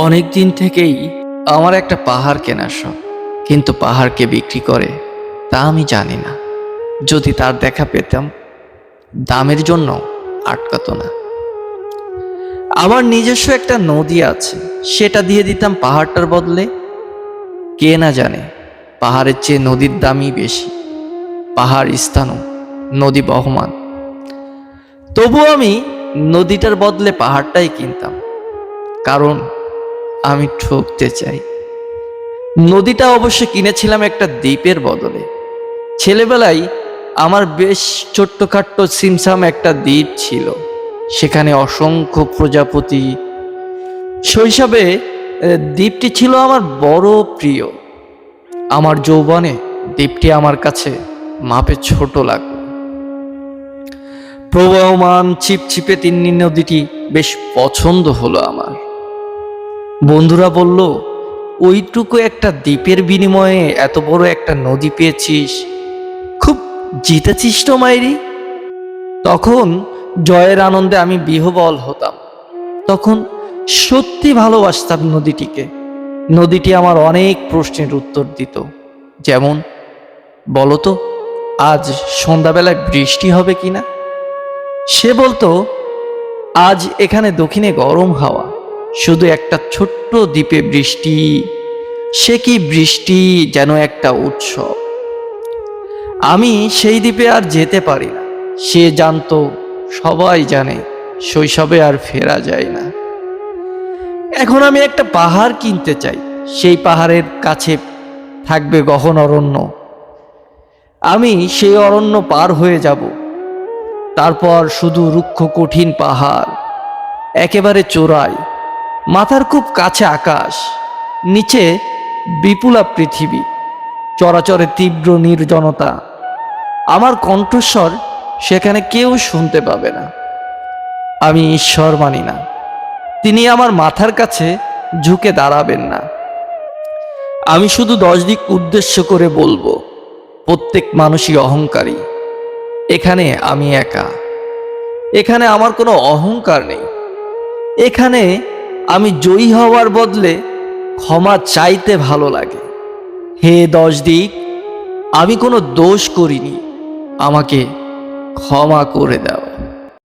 অনেক দিন থেকেই আমার একটা পাহাড় কেনার শখ, কিন্তু পাহাড়কে বিক্রি করে তা আমি জানি না। যদি তার দেখা পেতাম, দামের জন্য আটকাতো না। আমার নিজস্ব একটা নদী আছে, সেটা দিয়ে দিতাম পাহাড়টার বদলে। কে না জানে পাহাড়ের চেয়ে নদীর দামই বেশি। পাহাড় স্থানও, নদী বহমান। তবু আমি নদীটার বদলে পাহাড়টাই কিনতাম, কারণ আমি ঠকতে চাই। নদীটা অবশ্য কিনেছিলাম একটা দ্বীপের বদলে। ছেলেবেলায় আমার বেশ ছোট্টখাট্ট সিমসাম একটা দ্বীপ ছিল, সেখানে অসংখ্য প্রজাপতি। শৈশবে দ্বীপটি ছিল আমার বড় প্রিয়। আমার যৌবনে দ্বীপটি আমার কাছে মাপে ছোট লাগলো। প্রবাহমান ছিপছিপে তিন্নি নদীটি বেশ পছন্দ হলো আমার। বন্ধুরা বলল, ওইটুকু একটা দ্বীপের বিনিময়ে এত বড় একটা নদী পেয়েছিস, খুব জিতেছিস তো মাইরি। তখন জয়ের আনন্দে আমি বিহ্বল হতাম। তখন সত্যি ভালোবাসতাম নদীটিকে। নদীটি আমার অনেক প্রশ্নের উত্তর দিত, যেমন, বলতো আজ সন্ধ্যাবেলায় বৃষ্টি হবে কিনা। সে বলতো, আজ এখানে দক্ষিণে গরম হাওয়া, শুধু একটা ছোট্ট দ্বীপে বৃষ্টি। সে কি বৃষ্টি, যেন একটা উৎসব। আমি সেই দ্বীপে আর যেতে পারি না। সে জানতো, সবাই জানে, শৈশবে আর ফেরা যায় না। এখন আমি একটা পাহাড় কিনতে চাই, সেই পাহাড়ের কাছে থাকবে গহন অরণ্য। আমি সেই অরণ্য পার হয়ে যাব, তারপর শুধু রুক্ষ কঠিন পাহাড়, একেবারে চোরাই। মাথার খুব কাছে আকাশ, নিচে বিপুলা পৃথিবী, চরাচরে তীব্র নির্জনতা। আমার কণ্ঠস্বর সেখানে কেউ শুনতে পাবে না। আমি ঈশ্বর মানি না, তিনি আমার মাথার কাছে ঝুঁকে দাঁড়াবেন না। আমি শুধু 10 দিক উদ্দেশ্য করে বলবো, প্রত্যেক মানুষই অহংকারী। এখানে আমি একা। এখানে আমার কোনো অহংকার নেই। এখানে আমি জয়ী হওয়ার বদলে ক্ষমা চাইতে ভালো লাগে। হে 10 দিক, আমি কোনো দোষ করিনি, আমাকে ক্ষমা করে দাও।